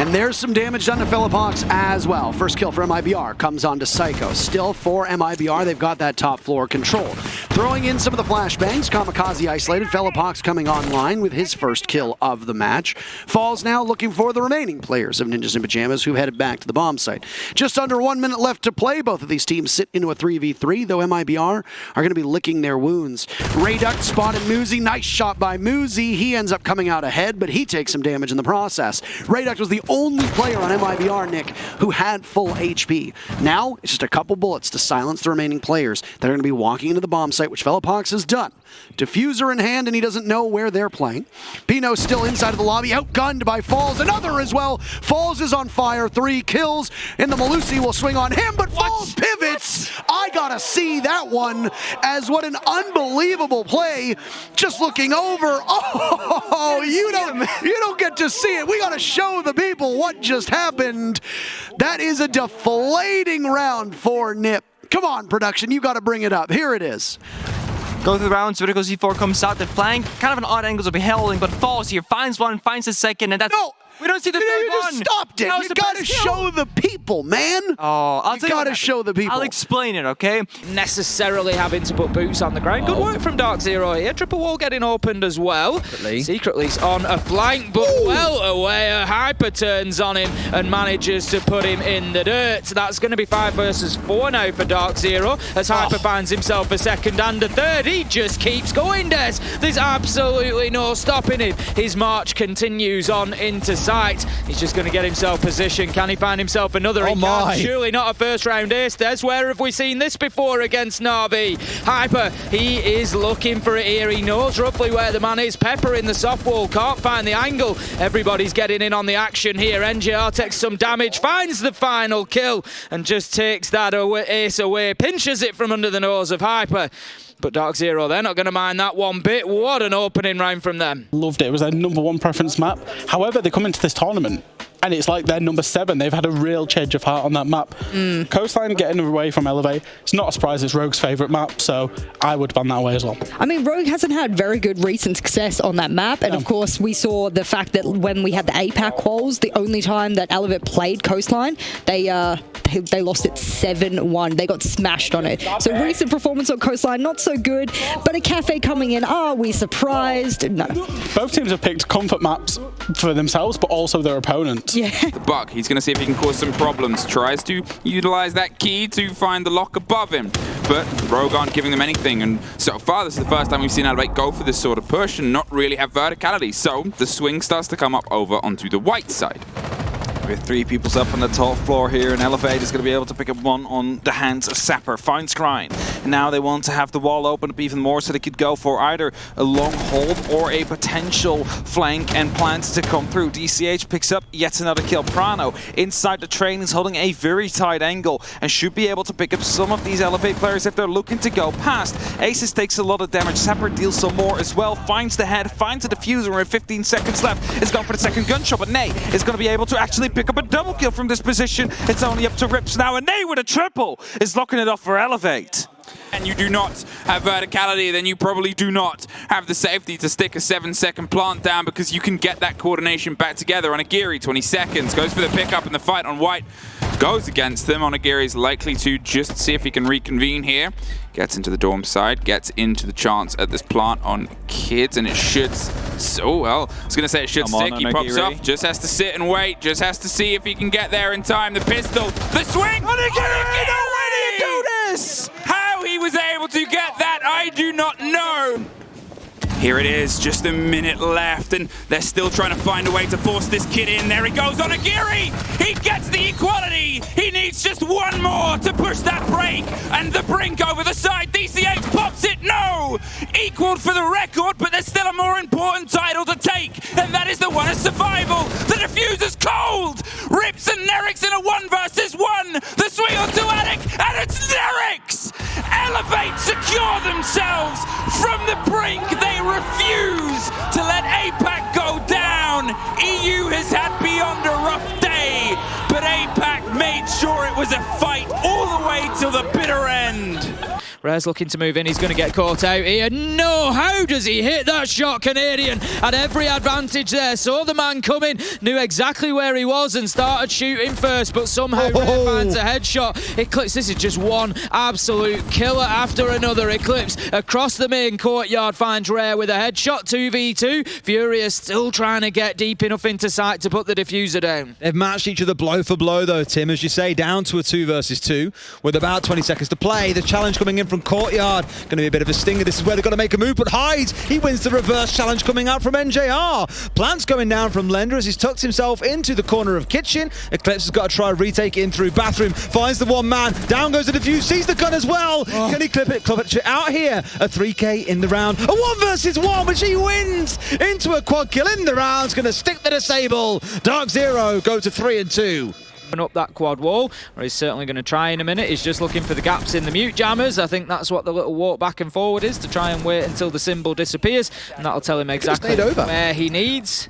And there's some damage done to Philippox as well. First kill for MIBR comes on to Psycho. Still for MIBR, they've got that top floor control. Throwing in some of the flashbangs, Kamikaze isolated. Philippox coming online with his first kill of the match. Falls now looking for the remaining players of Ninjas in Pajamas who headed back to the bomb site. Just under 1 minute left to play. Both of these teams sit into a 3v3, though MIBR are going to be licking their wounds. Rayduck spotted Muzi. Nice shot by Muzi. He ends up coming out ahead, but he takes some damage in the process. Rayduck was the only player on MIBR, Nick, who had full HP. Now, it's just a couple bullets to silence the remaining players that are going to be walking into the bomb site, which Philippox has done. Diffuser in hand, and he doesn't know where they're playing. Pino's still inside of the lobby, outgunned by Falls. Another as well. Falls is on fire. 3 kills, and the Malusi will swing on him, but Falls pivots. I gotta see that one, as what an unbelievable play. Just looking over. Oh, you don't get to see it. We gotta show the people what just happened. That is a deflating round for Nip. Come on, production, you gotta bring it up. Here it is. Go through the rounds, Vertical Z4 comes out, the flank, kind of an odd angle to be holding, but Falls here, finds one, finds a second, and that's... No! We don't see the third one! You just stopped it! You gotta show the people, man! Oh, you gotta show the people. I'll explain it, okay? Necessarily having to put boots on the ground. Good work from Dark Zero here. Triple wall getting opened as well. Secretly's on a flank, but well aware. Hyper turns on him and manages to put him in the dirt. That's going to be 5 versus 4 now for Dark Zero, as Hyper finds himself a second and a third. He just keeps going, Des. There's absolutely no stopping him. His march continues on into sight. He's just going to get himself positioned. Can he find himself another? He can. Surely not a first round ace, Des. Where have we seen this before against Na'Vi? Hyper, he is looking for it here. He knows roughly where the man is. Pepper in the soft wall, can't find the angle. Everybody's getting in on the action here. NGR takes some damage, finds the final kill, and just takes that ace away. Pinches it from under the nose of Hyper. But Dark Zero, they're not going to mind that one bit. What an opening round from them. Loved it. It was their #1 preference map. However, they come into this tournament and it's like they're number 7. They've had a real change of heart on that map. Coastline getting away from Elevate. It's not a surprise it's Rogue's favourite map, so I would ban that away as well. I mean, Rogue hasn't had very good recent success on that map, and of course we saw the fact that when we had the APAC quals, the only time that Elevate played Coastline, they lost it 7-1. They got smashed on it. So recent performance on Coastline, not so good, but a Cafe coming in, are we surprised? No. Both teams have picked comfort maps for themselves, but also their opponents. Yeah. The Buck, he's going to see if he can cause some problems. Tries to utilize that key to find the lock above him. But Rogue aren't giving them anything. And so far, this is the first time we've seen Elevate go for this sort of push and not really have verticality. So the swing starts to come up over onto the white side. With 3 peoples up on the top floor here, and Elevate is going to be able to pick up one on the hands of Sapper. Finds Grind. And now they want to have the wall open up even more, so they could go for either a long hold or a potential flank and plans to come through. DCH picks up yet another kill. Prano inside the train is holding a very tight angle and should be able to pick up some of these Elevate players if they're looking to go past. Aces takes a lot of damage. Sapper deals some more as well. Finds the head, finds a diffuser with 15 seconds left. Is going for the second gunshot, but Nay is going to be able to actually pick up a double kill from this position. It's only up to Rips now, and Nay with a triple is locking it off for Elevate. And you do not have verticality, then you probably do not have the safety to stick a 7-second plant down, because you can get that coordination back together. Onigiri, 20 seconds, goes for the pickup, and the fight on white goes against them. Onigiri is likely to just see if he can reconvene here. Gets into the dorm side, gets into the chance at this plant on Kids, and it should... So, well, I was going to say it should stick. He pops off, just has to sit and wait, just has to see if he can get there in time. The pistol, the swing! Onigiri! No way do you do this! How he was able to get that, I do not know. Here it is, just a minute left, and they're still trying to find a way to force this kid in. There he goes, Onigiri! He gets the equality! He needs just one more to push that break, and the brink over the side. DCH pops it, no! Equaled for the record, but there's still a more important title to take, and that is the one of survival. The diffuser's cold! Rips and Nerix in a 1 versus 1! The swing onto Attic, and it's Nerix! Elevate secure themselves from the brink. They refuse to let APAC go down. EU has had beyond a rough day, but APAC made sure it was a fight all the way till the bitter end. Rare's looking to move in. He's going to get caught out here. No, how does he hit that shot? Canadian had every advantage there. Saw the man coming, knew exactly where he was and started shooting first, but somehow Rare finds a headshot. Eclipse, this is just one absolute killer after another. Eclipse across the main courtyard finds Rare with a headshot. 2v2. Furious still trying to get deep enough into sight to put the diffuser down. They've matched each other blow for blow though, Tim, as you say, down to a 2 versus 2 with about 20 seconds to play. The challenge coming in from courtyard, going to be a bit of a stinger. This is where they've got to make a move, but Hyde, he wins the reverse challenge coming out from NJR. Plants going down from Lender as he's tucked himself into the corner of kitchen. Eclipse has got to try and retake it in through bathroom, finds the one man, down goes the defuse, sees the gun as well. Can he clip it out here? A 3K in the round, a 1 versus 1, but she wins into a quad kill in the round. Going to stick the disable. Dark Zero go to 3 and 2. Up that quad wall, or he's certainly going to try in a minute. He's just looking for the gaps in the mute jammers. I think that's what the little walk back and forward is, to try and wait until the symbol disappears, and that'll tell him exactly where he needs.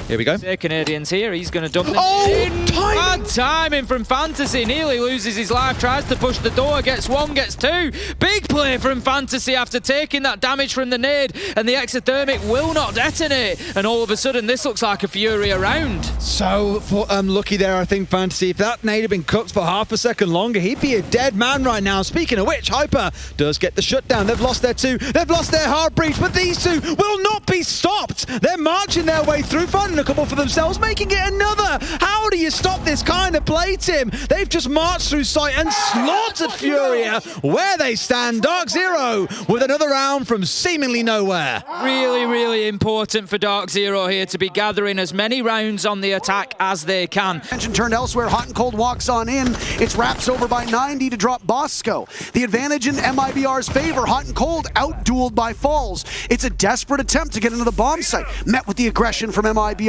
Here we go. Canadian's here. He's going to dump them in. Timing! Bad timing from Fantasy. Nearly loses his life. Tries to push the door. Gets 1, gets 2. Big play from Fantasy after taking that damage from the nade. And the exothermic will not detonate. And all of a sudden, this looks like a Fury around. So lucky there, I think, Fantasy. If that nade had been cooked for half a second longer, he'd be a dead man right now. Speaking of which, Hyper does get the shutdown. They've lost their 2. They've lost their hard breach, but these 2 will not be stopped. They're marching their way through, finding a couple for themselves, making it another. How do you stop this kind of play, Tim? They've just marched through sight and slaughtered Furia where they stand. Dark Zero with another round from seemingly nowhere. Really, really important for Dark Zero here to be gathering as many rounds on the attack as they can. Attention turned elsewhere. Hot and Cold walks on in. It's Raps over by 90 to drop Bosco. The advantage in MIBR's favor. Hot and Cold out-dueled by Falls. It's a desperate attempt to get into the bomb site. Met with the aggression from MIBR.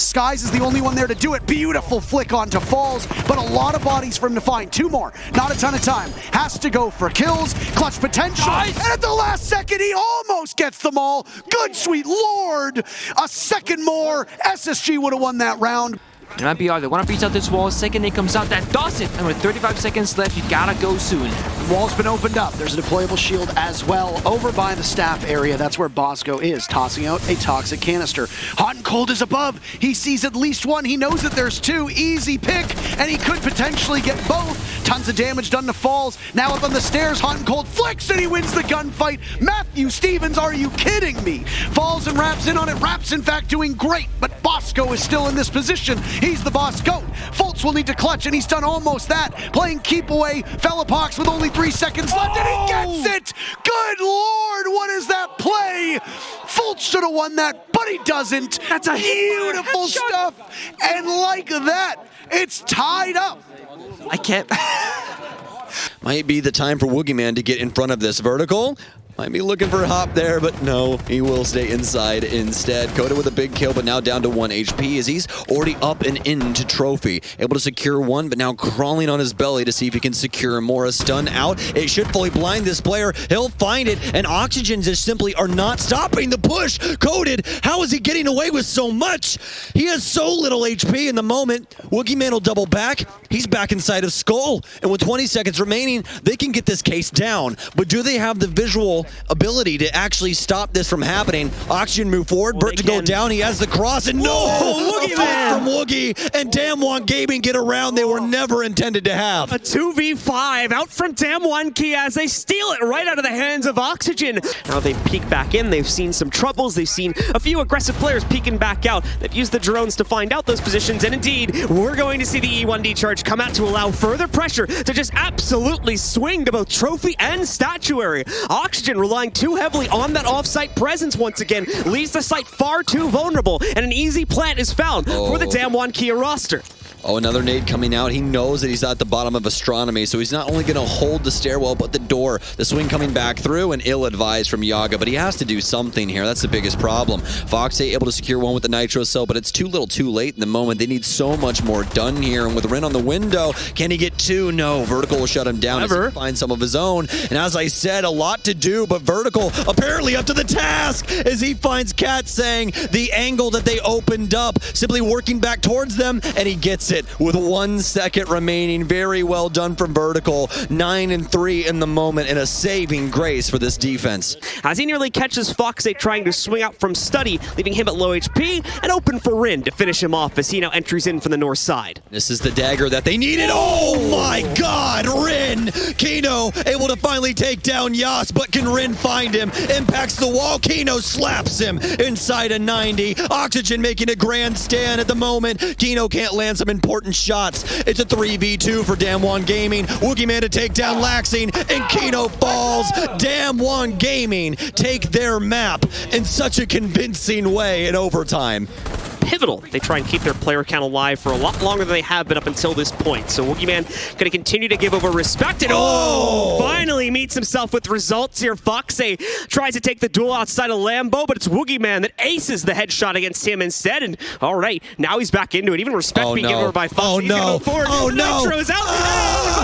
Skies is the only one there to do it. Beautiful flick onto Falls, but a lot of bodies for him to find. 2 more. Not a ton of time. Has to go for kills. Clutch potential. Nice. And at the last second, he almost gets them all. Good sweet lord. A second more. SSG would have won that round. And MIBR, they want to beat out this wall. Second it comes out, that does it. And with 35 seconds left, you gotta go soon. Wall's been opened up. There's a deployable shield as well over by the staff area. That's where Bosco is, tossing out a toxic canister. Hot and Cold is above. He sees at least 1. He knows that there's 2. Easy pick, and he could potentially get both. Tons of damage done to Falls. Now up on the stairs, Hot and Cold flicks, and he wins the gunfight. Matthew Stevens, are you kidding me? Falls and Raps in on it. Raps, in fact, doing great, but Bosco is still in this position. He's the boss goat. Fultz will need to clutch, and he's done almost that. Playing keep away. Fellapox with only 3 seconds left, and he gets it! Good lord, what is that play? Fultz should have won that, but he doesn't. That's a beautiful stuff. And like that, it's tied up. I can't. Might be the time for Woogieman to get in front of this. Vertical might be looking for a hop there, but no, he will stay inside instead. Coda with a big kill, but now down to 1 HP as he's already up and into Trophy. Able to secure 1, but now crawling on his belly to see if he can secure more. A stun out. It should fully blind this player. He'll find it, and Oxygen just simply are not stopping the push. Coded, how is he getting away with so much? He has so little HP in the moment. Woogieman will double back. He's back inside of Skull, and with 20 seconds remaining, they can get this case down. But do they have the visual ability to actually stop this from happening? Oxygen move forward, Bert to go down, he has the cross, and no! Woogieman from Woogie, and Damwon Gaming get around they were never intended to have. A 2v5 out from Damwon Key as they steal it right out of the hands of Oxygen. Now they peek back in, they've seen some troubles, they've seen a few aggressive players peeking back out. They've used the drones to find out those positions, and indeed, we're going to see the E1D charge come out to allow further pressure to just absolutely swing to both Trophy and Statuary. Oxygen relying too heavily on that off-site presence once again leaves the site far too vulnerable, and an easy plant is found for the Damwon Kia roster. Oh, another nade coming out. He knows that he's at the bottom of Astronomy, so he's not only going to hold the stairwell, but the door. The swing coming back through, and ill-advised from Yaga, but he has to do something here. That's the biggest problem. Foxy able to secure 1 with the Nitro Cell, but it's too little too late in the moment. They need so much more done here, and with Rin on the window, can he get 2? No. Vertical will shut him down as he finds some of his own, and as I said, a lot to do, but Vertical apparently up to the task as he finds Cat saying the angle that they opened up, simply working back towards them, and he gets it. it with 1 second remaining. Very well done from Vertical. 9-3 in the moment, and a saving grace for this defense. As he nearly catches Foxe trying to swing out from Study, leaving him at low HP, and open for Rin to finish him off as he now entries in from the north side. This is the dagger that they needed. Oh my god, Rin! Kino able to finally take down Yas, but can Rin find him? Impacts the wall, Kino slaps him inside a 90. Oxygen making a grandstand at the moment. Kino can't land some important shots. It's a 3v2 for Damwon Gaming. Woogieman to take down Laxing, and Kino falls. Damwon Gaming take their map in such a convincing way in overtime. Pivotal. They try and keep their player count alive for a lot longer than they have been up until this point. So Woogieman going to continue to give over respect, and finally meets himself with results here. Foxe tries to take the duel outside of Lambo, but it's Woogieman that aces the headshot against him instead. And all right, now he's back into it. Even respect being given over by Foxe. Oh he's gonna no! go forward. Oh no! Nitro's out.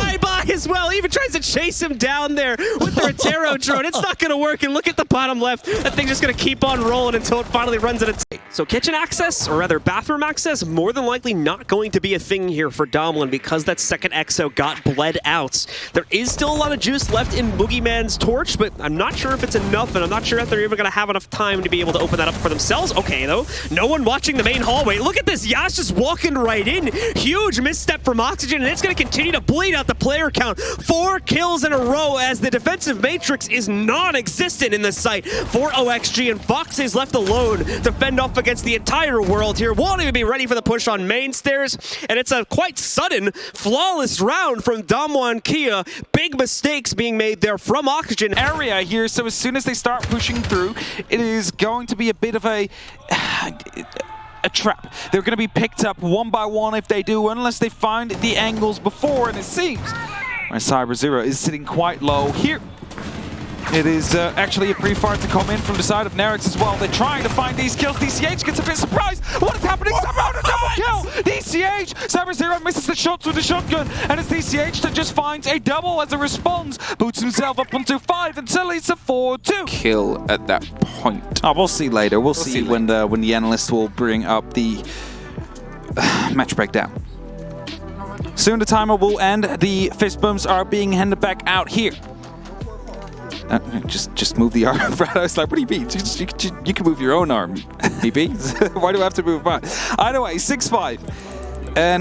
Bye-bye as well. He even tries to chase him down there with the Rotero drone. It's not going to work. And look at the bottom left. That thing's just going to keep on rolling until it finally runs out of time. So kitchen access, or rather bathroom access, more than likely not going to be a thing here for Domlin because that second Exo got bled out. There is still a lot of juice left in Boogieman's torch, but I'm not sure if it's enough, and I'm not sure if they're even going to have enough time to be able to open that up for themselves. Okay, though, no one watching the main hallway. Look at this, Yash just walking right in. Huge misstep from Oxygen, and it's going to continue to bleed out the player count. 4 kills in a row as the defensive matrix is non-existent in this site for OXG, and Fox is left alone to fend off against the entire world here. Won't even be ready for the push on main stairs, and it's a quite sudden, flawless round from Damwon Kia. Big mistakes being made there from Oxygen. Area here, so as soon as they start pushing through, it is going to be a bit of a trap. They're going to be picked up one by one if they do, unless they find the angles before, and it seems Cyber Zero is sitting quite low here. It is actually a pre-fire to come in from the side of Nerix as well. They're trying to find these kills. DCH gets a bit surprised. What is happening? Cyber a double kill! DCH! Cyber Zero misses the shots with the shotgun, and it's DCH that just finds a double as a response. Boots himself up onto 5 until it's a 4-2. Kill at that point. Oh, we'll see later. We'll see when the analyst will bring up the match breakdown. Soon the timer will end. The fist bumps are being handed back out here. Just move the arm. I was like, what do you mean? You can move your own arm, BB. Why do I have to move mine? Either way, 6-5. And